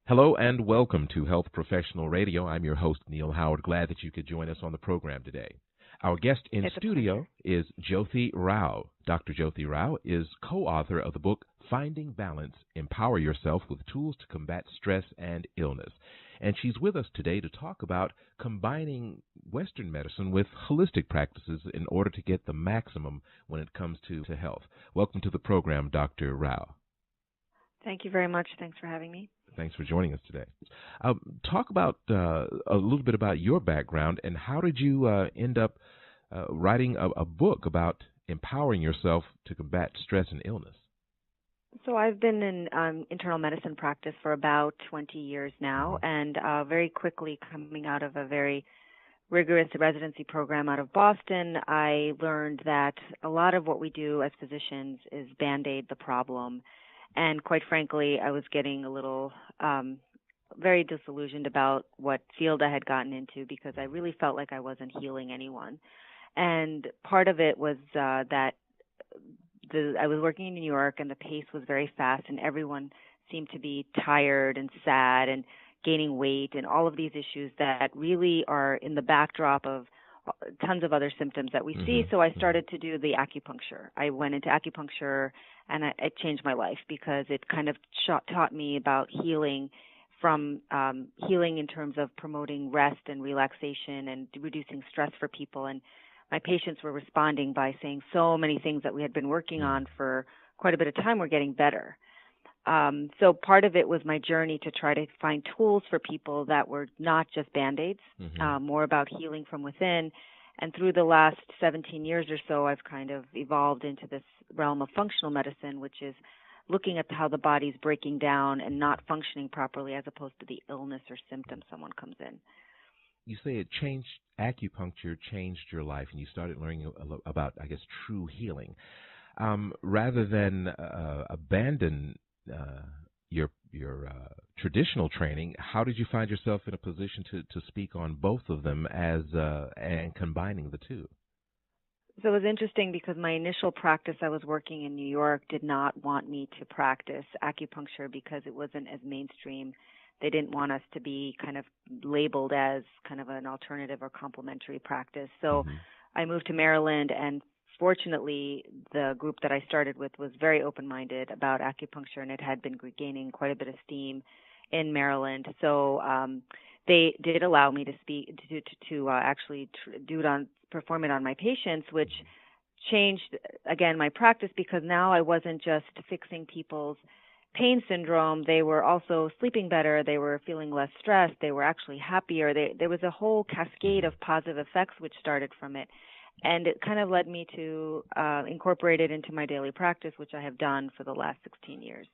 Hello and welcome to Health Professional Radio. I'm your host, Neal Howard. Glad that you could join us on the program today. Our guest in It's a studio pleasure. is Jyothi Rao. Dr. Jyothi Rao is co-author of the book Finding Balance, Empower Yourself with Tools to Combat Stress and Illness. And she's with us today to talk about combining Western medicine with holistic practices in order to get the maximum when it comes to health. Welcome to the program, Dr. Rao. Thank you very much. Thanks for having me. Thanks for joining us today. Talk about a little bit about your background and how did you end up writing a book about empowering yourself to combat stress and illness? So I've been in internal medicine practice for about 20 years now, and very quickly coming out of a very rigorous residency program out of Boston, I learned that a lot of what we do as physicians is Band-Aid the problem. And quite frankly, I was getting a little very disillusioned about what field I had gotten into because I really felt like I wasn't healing anyone. And part of it was that I was working in New York and the pace was very fast and everyone seemed to be tired and sad and gaining weight and all of these issues that really are in the backdrop of tons of other symptoms that we see. So I started to do the acupuncture. I went into acupuncture and it changed my life because it kind of taught me about healing from healing in terms of promoting rest and relaxation and reducing stress for people. And my patients were responding by saying so many things that we had been working on for quite a bit of time were getting better. So part of it was my journey to try to find tools for people that were not just Band-Aids, more about healing from within. And through the last 17 years or so, I've kind of evolved into this realm of functional medicine, which is looking at how the body's breaking down and not functioning properly as opposed to the illness or symptom someone comes in. You say acupuncture changed your life, and you started learning about, I guess, true healing. Rather than abandon your traditional training, how did you find yourself in a position to speak on both of them and combining the two? So it was interesting because my initial practice, I was working in New York, did not want me to practice acupuncture because it wasn't as mainstream. They didn't want us to be kind of labeled as kind of an alternative or complementary practice. So I moved to Maryland, and fortunately, the group that I started with was very open-minded about acupuncture, and it had been gaining quite a bit of steam in Maryland. So they did allow me to speak to actually perform it on my patients, which changed again my practice because now I wasn't just fixing people's pain syndrome. They were also sleeping better. They were feeling less stressed. They were actually happier. There was a whole cascade of positive effects which started from it. And it kind of led me to incorporate it into my daily practice, which I have done for the last 16 years.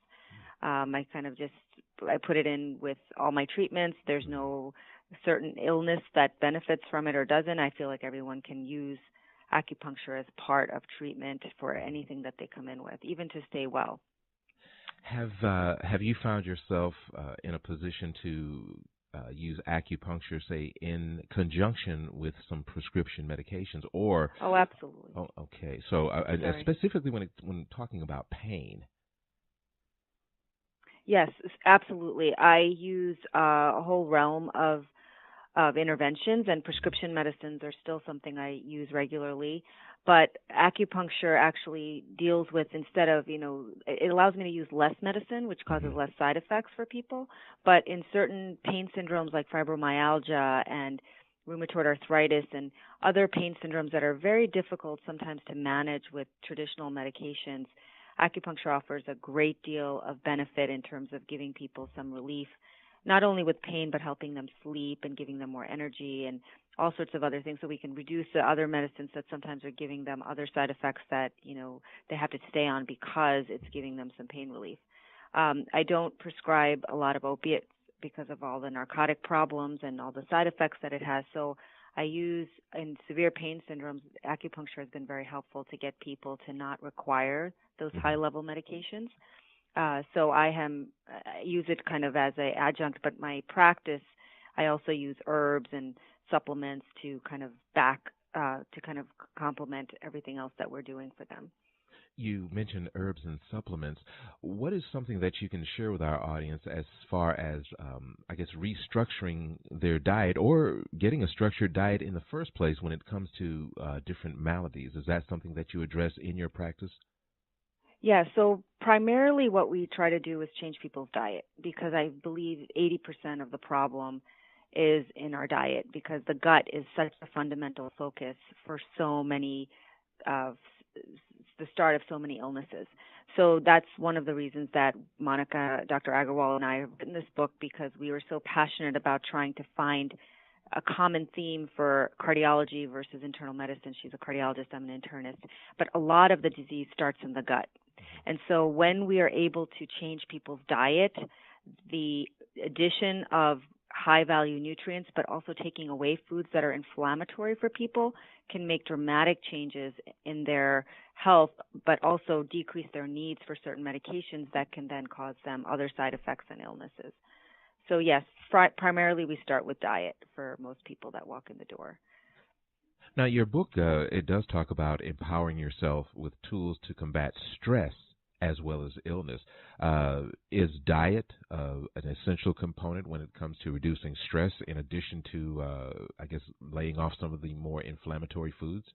I put it in with all my treatments. There's no certain illness that benefits from it or doesn't. I feel like everyone can use acupuncture as part of treatment for anything that they come in with, even to stay well. Have you found yourself in a position to use acupuncture, say, in conjunction with some prescription medications, or? Oh, absolutely. Oh, okay. So specifically when talking about pain. Yes, absolutely. I use a whole realm of interventions, and prescription medicines are still something I use regularly. But acupuncture actually deals with, instead of, it allows me to use less medicine, which causes less side effects for people. But in certain pain syndromes like fibromyalgia and rheumatoid arthritis and other pain syndromes that are very difficult sometimes to manage with traditional medications, acupuncture offers a great deal of benefit in terms of giving people some relief, not only with pain, but helping them sleep and giving them more energy and all sorts of other things, so we can reduce the other medicines that sometimes are giving them other side effects that, they have to stay on because it's giving them some pain relief. I don't prescribe a lot of opiates because of all the narcotic problems and all the side effects that it has. So I use, in severe pain syndromes, acupuncture has been very helpful to get people to not require those high-level medications. So I use it kind of as an adjunct, but my practice, I also use herbs and supplements to kind of complement everything else that we're doing for them. You mentioned herbs and supplements. What is something that you can share with our audience as far as, I guess, restructuring their diet or getting a structured diet in the first place when it comes to different maladies? Is that something that you address in your practice? Yeah, so primarily what we try to do is change people's diet because I believe 80% of the problem is in our diet because the gut is such a fundamental focus for so many uh, the start of so many illnesses. So that's one of the reasons that Monica, Dr. Agarwal, and I have written this book because we were so passionate about trying to find a common theme for cardiology versus internal medicine. She's a cardiologist, I'm an internist. But a lot of the disease starts in the gut. And so when we are able to change people's diet, the addition of high value nutrients, but also taking away foods that are inflammatory for people can make dramatic changes in their health, but also decrease their needs for certain medications that can then cause them other side effects and illnesses. So yes, primarily we start with diet for most people that walk in the door. Now, your book, it does talk about empowering yourself with tools to combat stress as well as illness. Is diet an essential component when it comes to reducing stress in addition to, I guess, laying off some of the more inflammatory foods?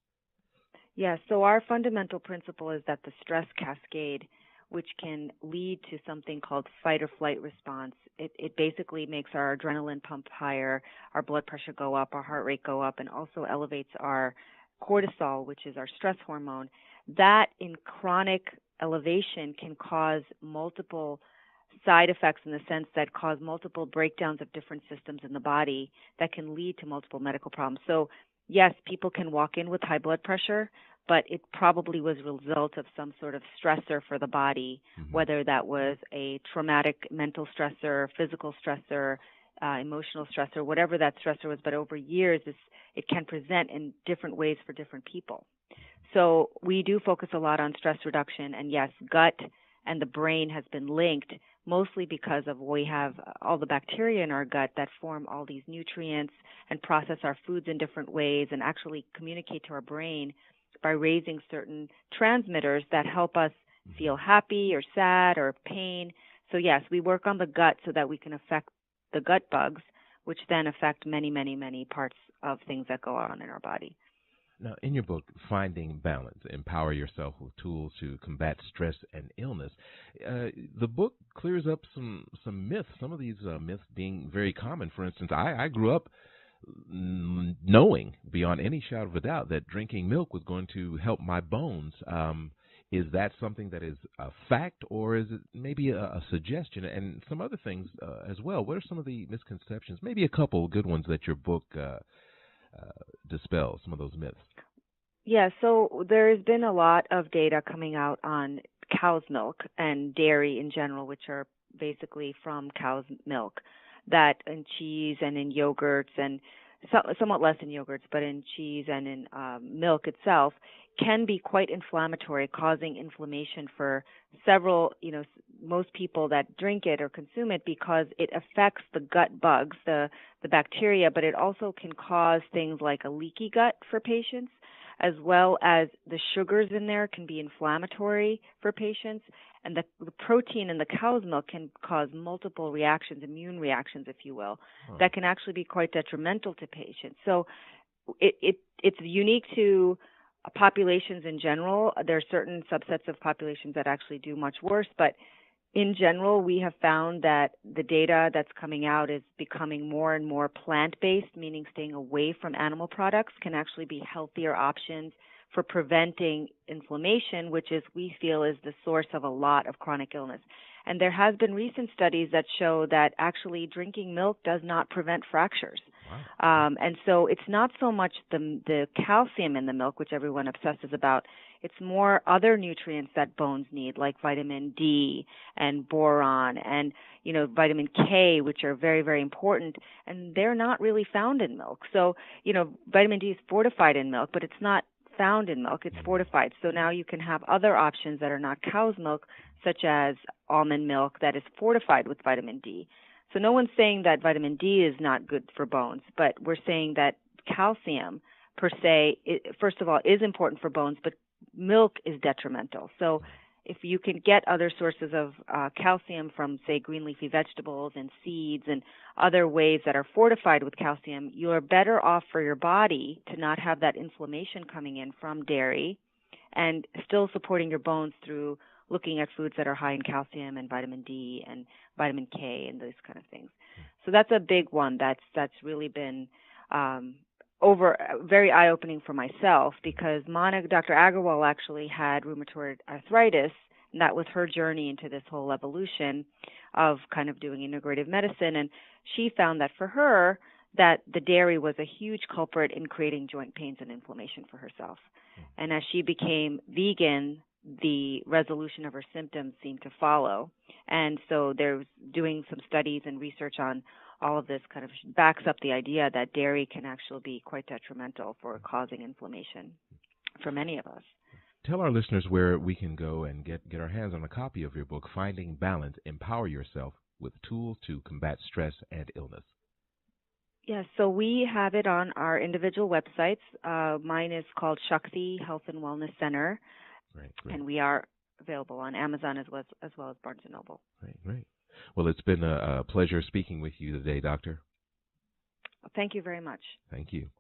Yeah, so our fundamental principle is that the stress cascade, which can lead to something called fight or flight response, it basically makes our adrenaline pump higher, our blood pressure go up, our heart rate go up, and also elevates our cortisol, which is our stress hormone. That in chronic elevation can cause multiple side effects in the sense that cause multiple breakdowns of different systems in the body that can lead to multiple medical problems. So yes, people can walk in with high blood pressure, but it probably was a result of some sort of stressor for the body, whether that was a traumatic mental stressor, physical stressor, emotional stressor, whatever that stressor was. But over years, it can present in different ways for different people. So we do focus a lot on stress reduction. And yes, gut and the brain has been linked mostly because of we have all the bacteria in our gut that form all these nutrients and process our foods in different ways and actually communicate to our brain by raising certain transmitters that help us feel happy or sad or pain. So yes, we work on the gut so that we can affect the gut bugs, which then affect many, many, many parts of things that go on in our body. Now, in your book, Finding Balance, Empower Yourself with Tools to Combat Stress and Illness, the book clears up some myths, some of these myths being very common. For instance, I grew up knowing beyond any shadow of a doubt that drinking milk was going to help my bones. Is that something that is a fact, or is it maybe a suggestion? And some other things as well. What are some of the misconceptions, maybe a couple good ones that your book dispels, some of those myths? Yeah, so there's been a lot of data coming out on cow's milk and dairy in general, which are basically from cow's milk, that in cheese and in yogurts and somewhat less in yogurts, but in cheese and in milk itself can be quite inflammatory, causing inflammation for several, most people that drink it or consume it because it affects the gut bugs, the bacteria, but it also can cause things like a leaky gut for patients, as well as the sugars in there can be inflammatory for patients. And the protein in the cow's milk can cause multiple reactions, immune reactions, if you will, that can actually be quite detrimental to patients. So it's unique to populations in general. There are certain subsets of populations that actually do much worse, but in general, we have found that the data that's coming out is becoming more and more plant-based, meaning staying away from animal products can actually be healthier options for preventing inflammation, which is we feel is the source of a lot of chronic illness. And there has been recent studies that show that actually drinking milk does not prevent fractures. Wow. And so it's not so much the calcium in the milk, which everyone obsesses about. It's more other nutrients that bones need, like vitamin D and boron and, vitamin K, which are very, very important. And they're not really found in milk. So, vitamin D is fortified in milk, but it's not found in milk. It's fortified. So now you can have other options that are not cow's milk, such as almond milk that is fortified with vitamin D. So no one's saying that vitamin D is not good for bones, but we're saying that calcium per se, first of all, is important for bones, but milk is detrimental. So if you can get other sources of calcium from, say, green leafy vegetables and seeds and other ways that are fortified with calcium, you're better off for your body to not have that inflammation coming in from dairy and still supporting your bones through looking at foods that are high in calcium and vitamin D and vitamin K and those kind of things. So that's a big one that's really been very eye-opening for myself, because Dr. Agarwal actually had rheumatoid arthritis, and that was her journey into this whole evolution of kind of doing integrative medicine. And she found that for her, that the dairy was a huge culprit in creating joint pains and inflammation for herself. And as she became vegan, the resolution of her symptoms seemed to follow. And so there's doing some studies and research on all of this kind of backs up the idea that dairy can actually be quite detrimental for causing inflammation for many of us. Tell our listeners where we can go and get our hands on a copy of your book, Finding Balance, Empower Yourself with Tools to Combat Stress and Illness. Yes, so we have it on our individual websites. Mine is called Shakti Health and Wellness Center, Great. And we are available on Amazon as well as Barnes & Noble. Great. Well, it's been a pleasure speaking with you today, Doctor. Thank you very much. Thank you.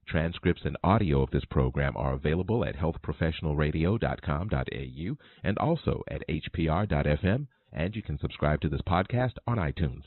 Transcripts and audio of this program are available at healthprofessionalradio.com.au and also at hpr.fm, and you can subscribe to this podcast on iTunes.